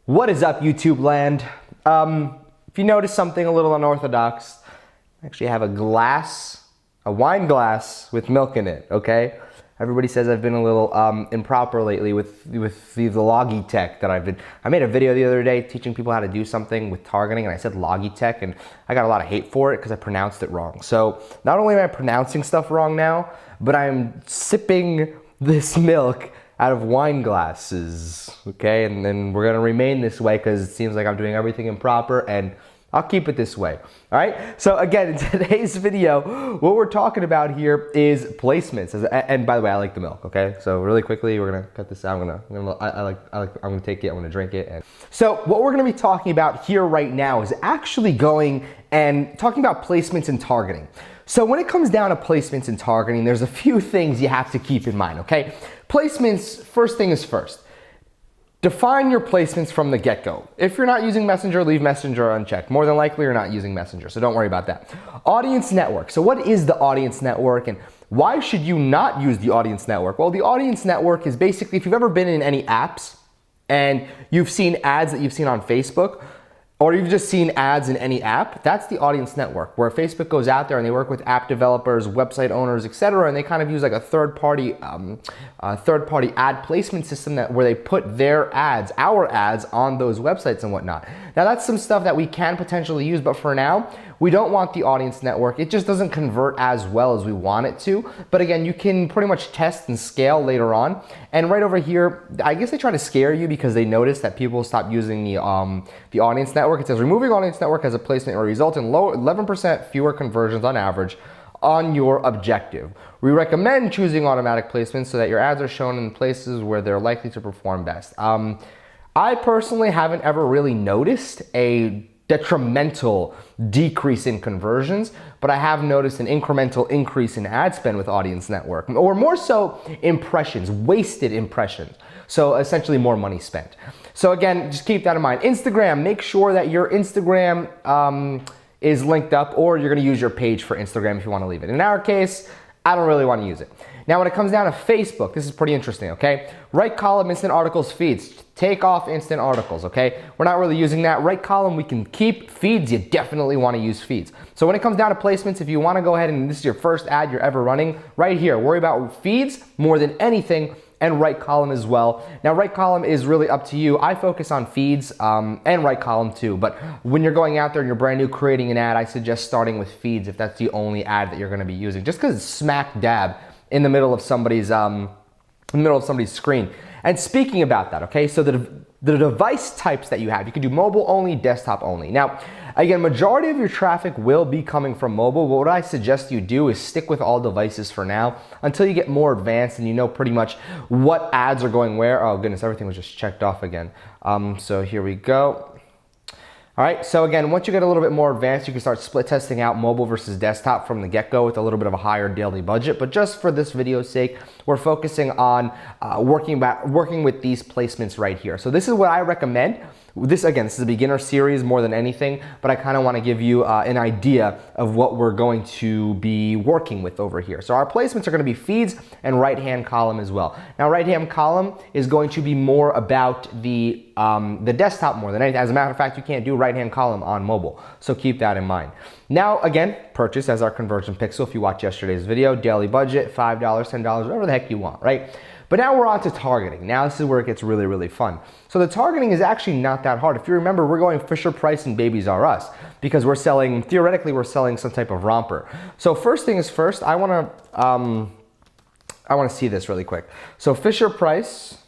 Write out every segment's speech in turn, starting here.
What is up, YouTube land? If you notice something a little unorthodox, I actually have a wine glass with milk in it, okay? Everybody says I've been a little improper lately with the Logitech that I made a video the other day teaching people how to do something with targeting, and I said Logitech, and I got a lot of hate for it because I pronounced it wrong. So not only am I pronouncing stuff wrong now, but I'm sipping this milk out of wine glasses, okay? And then we're gonna remain this way because it seems like I'm doing everything improper, and I'll keep it this way, all right? So again, in today's video, what we're talking about here is placements. And by the way, I like the milk, okay? So really quickly, we're gonna cut this out. I'm gonna take it, I'm gonna drink it. And so what we're gonna be talking about here right now is actually going and talking about placements and targeting. So when it comes down to placements and targeting, there's a few things you have to keep in mind, okay? Placements, first thing is first. Define your placements from the get-go. If you're not using Messenger, leave Messenger unchecked. More than likely, you're not using Messenger, so don't worry about that. Audience network. So what is the audience network, and why should you not use the audience network? Well, the audience network is basically, if you've ever been in any apps and you've seen ads that you've seen on Facebook, or you've just seen ads in any app, that's the audience network, where Facebook goes out there and they work with app developers, website owners, etc., and they kind of use like a third-party ad placement system where they put their ads, our ads, on those websites and whatnot. Now that's some stuff that we can potentially use, but for now, we don't want the audience network. It just doesn't convert as well as we want it to. But again, you can pretty much test and scale later on. And right over here, I guess they try to scare you because they notice that people stop using the audience network. It says removing audience network as a placement will result in 11% fewer conversions on average on your objective. We recommend choosing automatic placements so that your ads are shown in places where they're likely to perform best. I personally haven't ever really noticed a detrimental decrease in conversions, but I have noticed an incremental increase in ad spend with audience network, or more so impressions, wasted impressions. So essentially more money spent. So again, just keep that in mind. Instagram, make sure that your Instagram is linked up, or you're gonna use your page for Instagram if you wanna leave it. In our case, I don't really wanna use it. Now when it comes down to Facebook, this is pretty interesting, okay? Right column, instant articles, feeds. Take off instant articles, okay? We're not really using that. Right column, we can keep. Feeds, you definitely wanna use feeds. So when it comes down to placements, if you wanna go ahead and this is your first ad you're ever running, right here, worry about feeds more than anything, and right column as well. Now right column is really up to you. I focus on feeds and right column too, but when you're going out there and you're brand new creating an ad, I suggest starting with feeds if that's the only ad that you're gonna be using, just because it's smack dab in the middle of somebody's screen. And speaking about that, okay, so the device types that you have, you can do mobile only, desktop only. Now, again, majority of your traffic will be coming from mobile, but what I suggest you do is stick with all devices for now until you get more advanced and you know pretty much what ads are going where. Oh goodness, everything was just checked off again. So here we go. All right, so again, once you get a little bit more advanced, you can start split testing out mobile versus desktop from the get-go with a little bit of a higher daily budget. But just for this video's sake, we're focusing on working with these placements right here. So this is what I recommend. This is a beginner series more than anything, but I kind of want to give you an idea of what we're going to be working with over here. So our placements are going to be feeds and right-hand column as well. Now, right-hand column is going to be more about the desktop more than anything. As a matter of fact, you can't do right-hand column on mobile, so keep that in mind. Now, again, purchase as our conversion pixel. If you watched yesterday's video, daily budget, $5, $10, whatever the heck you want, right? But now we're on to targeting. Now this is where it gets really, really fun. So the targeting is actually not that hard. If you remember, we're going Fisher Price and Babies R Us because we're selling, theoretically, we're selling some type of romper. So first thing is first, I wanna see this really quick. So Fisher Price,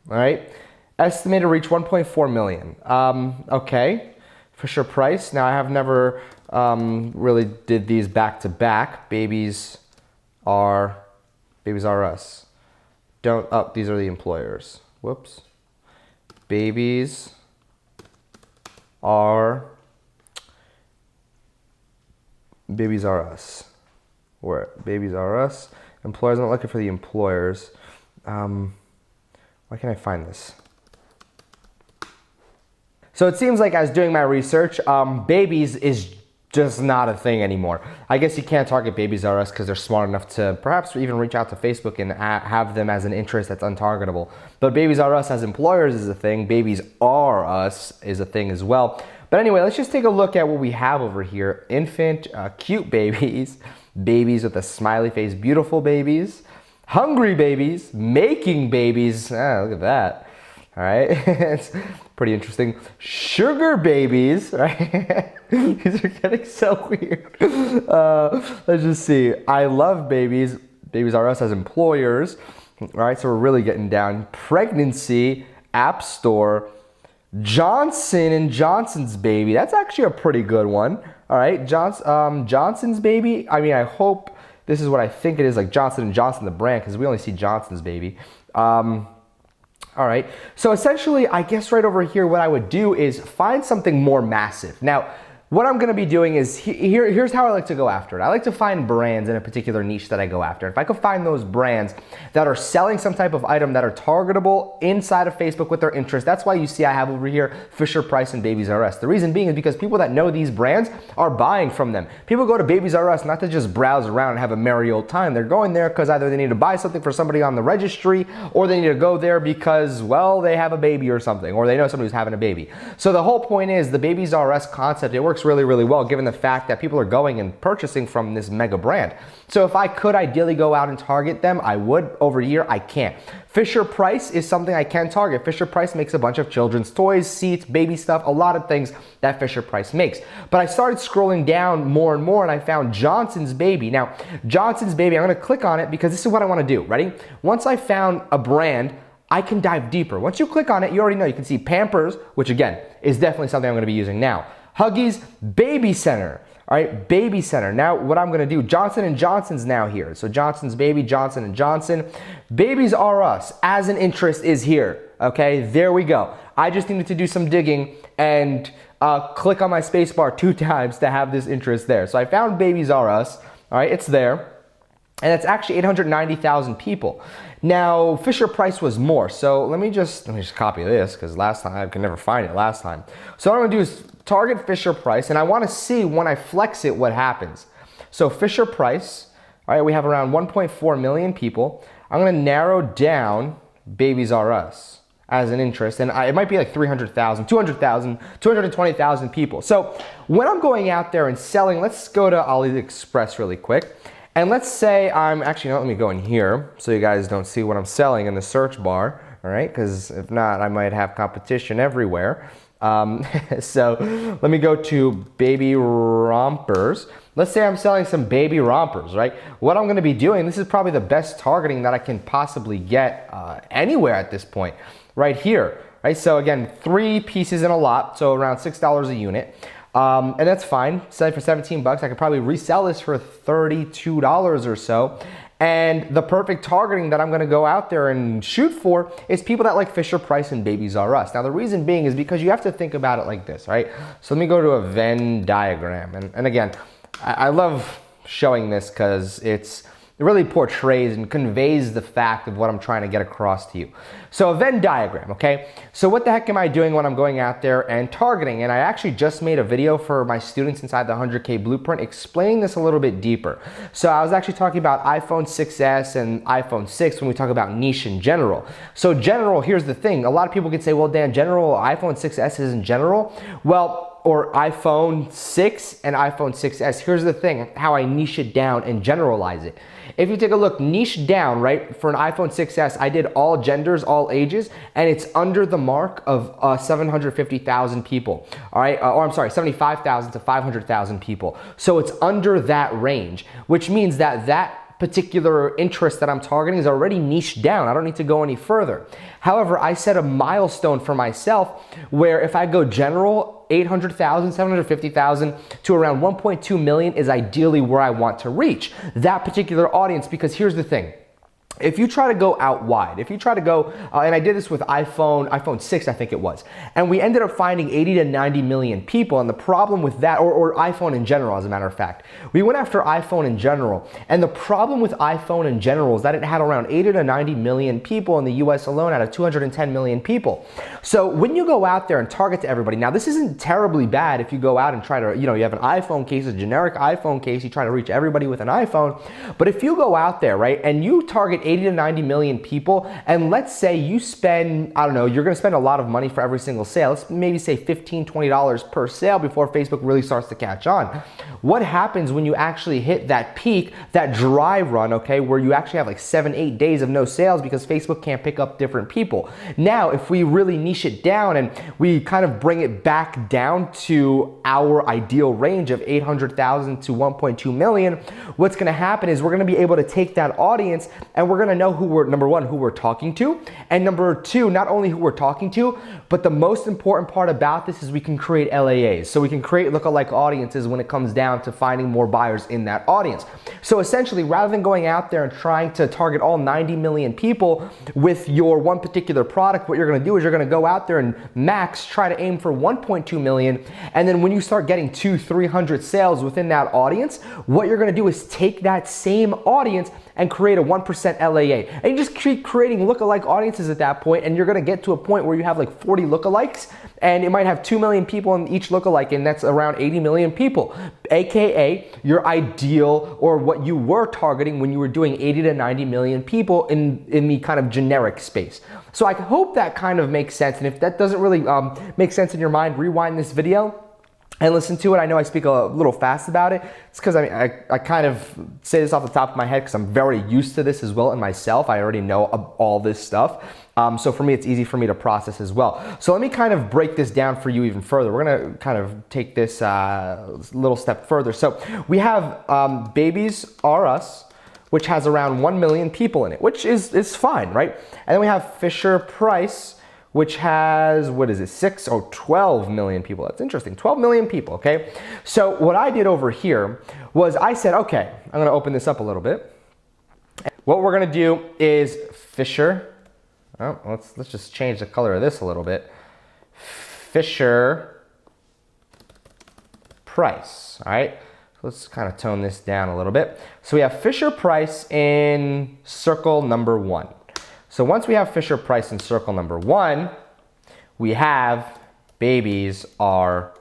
all right, estimated to reach 1.4 million. Okay, Fisher Price. Now I have never really did these back to back. Babies R Us. These are the employers. Whoops. Babies are us. Where Babies are us. Employers, I'm not looking for the employers. Why can't I find this? So it seems like I was doing my research. Babies is just not a thing anymore. I guess you can't target Babies R Us because they're smart enough to perhaps even reach out to Facebook and have them as an interest that's untargetable. But Babies R Us as employers is a thing. Babies R Us is a thing as well. But anyway, let's just take a look at what we have over here. Infant, cute babies, babies with a smiley face, beautiful babies, hungry babies, making babies. Look at that. All right, it's pretty interesting. Sugar babies, right? These are getting so weird. Let's just see. I love babies. Babies R Us as employers. All right, so we're really getting down. Pregnancy, App Store, Johnson and Johnson's baby. That's actually a pretty good one. All right, Johnson's baby. I mean, I hope this is what I think it is, like Johnson & Johnson, the brand, because we only see Johnson's baby. All right, so essentially, I guess right over here, what I would do is find something more massive. Now, what I'm gonna be doing is, here's how I like to go after it. I like to find brands in a particular niche that I go after. If I could find those brands that are selling some type of item that are targetable inside of Facebook with their interest, that's why you see I have over here Fisher-Price and Babies R Us. The reason being is because people that know these brands are buying from them. People go to Babies R Us not to just browse around and have a merry old time. They're going there because either they need to buy something for somebody on the registry, or they need to go there because, well, they have a baby or something, or they know somebody who's having a baby. So the whole point is the Babies R Us concept, it works really, really well given the fact that people are going and purchasing from this mega brand. So if I could ideally go out and target them, I would. Over here, I can't. Fisher-Price is something I can target. Fisher-Price makes a bunch of children's toys, seats, baby stuff, a lot of things that Fisher-Price makes. But I started scrolling down more and more and I found Johnson's Baby. Now, Johnson's Baby, I'm gonna click on it because this is what I wanna do. Ready? Once I found a brand, I can dive deeper. Once you click on it, you already know. You can see Pampers, which again, is definitely something I'm gonna be using now. Huggies, Baby Center. All right, Baby Center. Now what I'm gonna do, Johnson & Johnson's now here. So Johnson's Baby, Johnson & Johnson. Babies R Us as an interest is here. Okay, there we go. I just needed to do some digging and click on my spacebar 2 times to have this interest there. So I found Babies R Us. All right, it's there. And it's actually 890,000 people. Now, Fisher-Price was more. So let me just copy this because last time I could never find it last time. So what I'm gonna do is target Fisher-Price, and I wanna see when I flex it what happens. So Fisher-Price, all right, we have around 1.4 million people. I'm gonna narrow down Babies R Us as an interest, and it might be like 300,000, 200,000, 220,000 people. So when I'm going out there and selling, let's go to AliExpress really quick. And let's say I'm actually, let me go in here so you guys don't see what I'm selling in the search bar, all right? Because if not, I might have competition everywhere. So let me go to baby rompers. Let's say I'm selling some baby rompers, right? What I'm gonna be doing, this is probably the best targeting that I can possibly get anywhere at this point, right here, right? So again, 3 pieces in a lot, so around $6 a unit. And that's fine. Sell it for 17 bucks. I could probably resell this for $32 or so. And the perfect targeting that I'm gonna go out there and shoot for is people that like Fisher-Price and Babies R Us. Now the reason being is because you have to think about it like this, right? So let me go to a Venn diagram. And again, I love showing this because it really portrays and conveys the fact of what I'm trying to get across to you. So a Venn diagram, okay? So what the heck am I doing when I'm going out there and targeting? And I actually just made a video for my students inside the 100K Blueprint explaining this a little bit deeper. So I was actually talking about iPhone 6s and iPhone 6 when we talk about niche in general. So general, here's the thing. A lot of people could say, well, Dan, general, iPhone 6s isn't general. Well, or iPhone 6 and iPhone 6s. Here's the thing, how I niche it down and generalize it. If you take a look, niche down, right, for an iPhone 6s, I did all genders, all ages, and it's under the mark of 750,000 people, all right? Or I'm sorry, 75,000 to 500,000 people. So it's under that range, which means that that particular interest that I'm targeting is already niched down. I don't need to go any further. However, I set a milestone for myself where if I go general, 800,000, 750,000 to around 1.2 million is ideally where I want to reach that particular audience, because here's the thing. if you try to go out wide, if you try to go, and I did this with iPhone 6, I think it was, and we ended up finding 80 to 90 million people, and the problem with that, or iPhone in general, as a matter of fact, we went after iPhone in general, and the problem with iPhone in general is that it had around 80 to 90 million people in the US alone out of 210 million people. So when you go out there and target to everybody, now this isn't terribly bad if you go out and try to, you have an iPhone case, a generic iPhone case, you try to reach everybody with an iPhone, but if you go out there, right, and you target 80 to 90 million people, and let's say you spend, I don't know, you're gonna spend a lot of money for every single sale. Let's maybe say $15, $20 per sale before Facebook really starts to catch on. What happens when you actually hit that peak, that dry run, okay, where you actually have like 7-8 days of no sales because Facebook can't pick up different people? Now, if we really niche it down and we kind of bring it back down to our ideal range of 800,000 to 1.2 million, what's gonna happen is we're gonna be able to take that audience and we're gonna know who we're, number one, who we're talking to, and number two, not only who we're talking to, but the most important part about this is we can create LAAs. So we can create lookalike audiences when it comes down to finding more buyers in that audience. So essentially, rather than going out there and trying to target all 90 million people with your one particular product, what you're gonna do is you're gonna go out there and max try to aim for 1.2 million, and then when you start getting 200-300 sales within that audience, what you're gonna do is take that same audience and create a 1% LAA. And you just keep creating lookalike audiences at that point, and you're gonna get to a point where you have like 40 lookalikes, and it might have 2 million people in each lookalike, and that's around 80 million people, AKA your ideal, or what you were targeting when you were doing 80 to 90 million people in the kind of generic space. So I hope that kind of makes sense, and if that doesn't really make sense in your mind, rewind this video and listen to it. I know I speak a little fast about it. It's because I kind of say this off the top of my head because I'm very used to this as well in myself. I already know all this stuff. So for me, it's easy for me to process as well. So let me kind of break this down for you even further. We're gonna kind of take this little step further. So we have Babies R Us, which has around 1 million people in it, which is fine, right? And then we have Fisher Price, which has, what is it, 12 million people. That's interesting, 12 million people, okay? So what I did over here was I said, okay, I'm gonna open this up a little bit. What we're gonna do is Fisher, let's just change the color of this a little bit. Fisher Price, all right? Let's kind of tone this down a little bit. So we have Fisher Price in circle number 1. So once we have Fisher Price in circle number 1, we have Babies R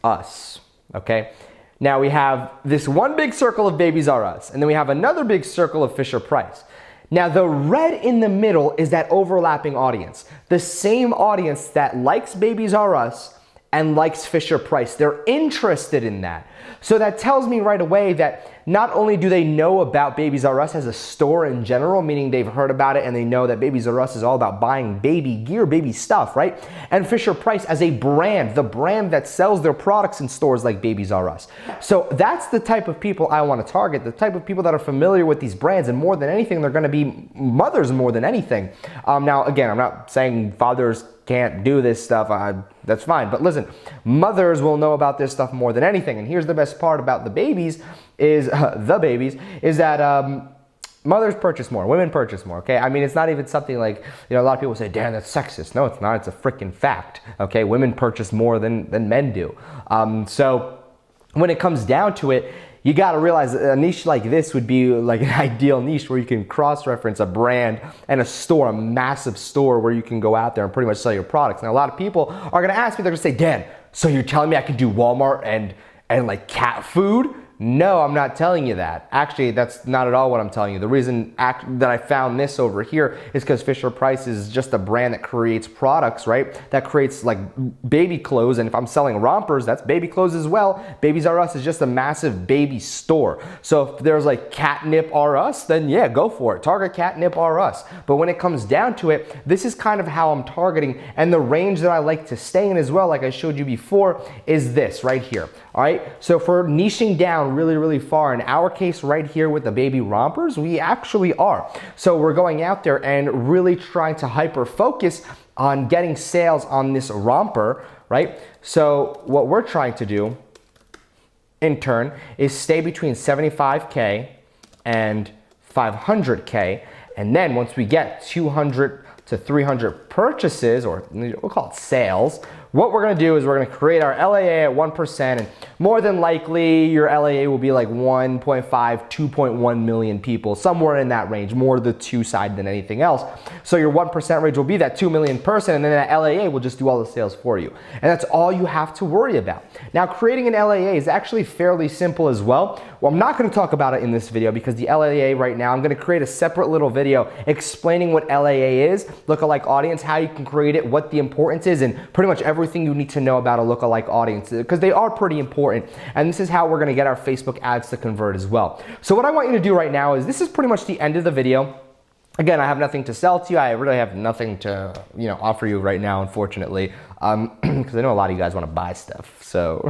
Us, okay? Now we have this one big circle of Babies R Us, and then we have another big circle of Fisher Price. Now the red in the middle is that overlapping audience, the same audience that likes Babies R Us and likes Fisher Price. They're interested in that. So that tells me right away that not only do they know about Babies R Us as a store in general, meaning they've heard about it and they know that Babies R Us is all about buying baby gear, baby stuff, right? And Fisher Price as a brand, the brand that sells their products in stores like Babies R Us. So that's the type of people I want to target, the type of people that are familiar with these brands, and more than anything, they're going to be mothers more than anything. Now, again, I'm not saying fathers can't do this stuff, that's fine. But listen, mothers will know about this stuff more than anything. And here's the best part about the babies is, that mothers purchase more, women purchase more, okay? I mean, it's not even something like, a lot of people say, Dan, that's sexist. No, it's not, it's a freaking fact, okay? Women purchase more than men do. So when it comes down to it, you gotta realize a niche like this would be like an ideal niche where you can cross-reference a brand and a store, a massive store where you can go out there and pretty much sell your products. Now, a lot of people are gonna ask me, they're gonna say, Dan, so you're telling me I could do Walmart and like cat food? No, I'm not telling you that. Actually, that's not at all what I'm telling you. The reason that I found this over here is because Fisher Price is just a brand that creates products, right? That creates like baby clothes, and if I'm selling rompers, that's baby clothes as well. Babies R Us is just a massive baby store. So if there's like Catnip R Us, then yeah, go for it. Target Catnip R Us. But when it comes down to it, this is kind of how I'm targeting, and the range that I like to stay in as well, like I showed you before, is this right here. All right, so for niching down really, really far, in our case right here with the baby rompers, we actually are. So we're going out there and really trying to hyper focus on getting sales on this romper, right? So what we're trying to do in turn is stay between 75K and 500K. And then once we get 200 to 300 purchases, or we'll call it sales, what we're gonna do is we're gonna create our LAA at 1%, and more than likely your LAA will be like 1.5, 2.1 million people, somewhere in that range, more the 2 side than anything else. So your 1% range will be that 2 million person, and then that LAA will just do all the sales for you. And that's all you have to worry about. Now, creating an LAA is actually fairly simple as well. Well, I'm not gonna talk about it in this video because the LAA right now, I'm gonna create a separate little video explaining what LAA is, lookalike audience, how you can create it, what the importance is, and pretty much everything you need to know about a lookalike audience, because they are pretty important. And this is how we're gonna get our Facebook ads to convert as well. So what I want you to do right now is, this is pretty much the end of the video. Again, I have nothing to sell to you. I really have nothing to, offer you right now, unfortunately, because I know a lot of you guys want to buy stuff. So,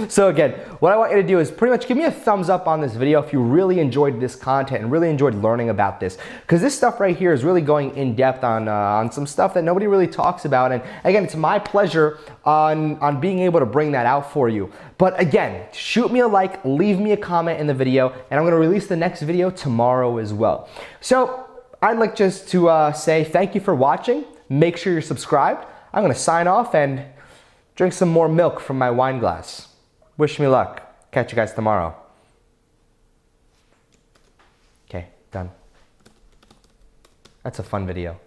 so again, what I want you to do is pretty much give me a thumbs up on this video if you really enjoyed this content and really enjoyed learning about this, because this stuff right here is really going in depth on some stuff that nobody really talks about. And again, it's my pleasure on being able to bring that out for you. But again, shoot me a like, leave me a comment in the video, and I'm going to release the next video tomorrow as well. So I'd like just to say thank you for watching. Make sure you're subscribed. I'm gonna sign off and drink some more milk from my wine glass. Wish me luck. Catch you guys tomorrow. Okay, done. That's a fun video.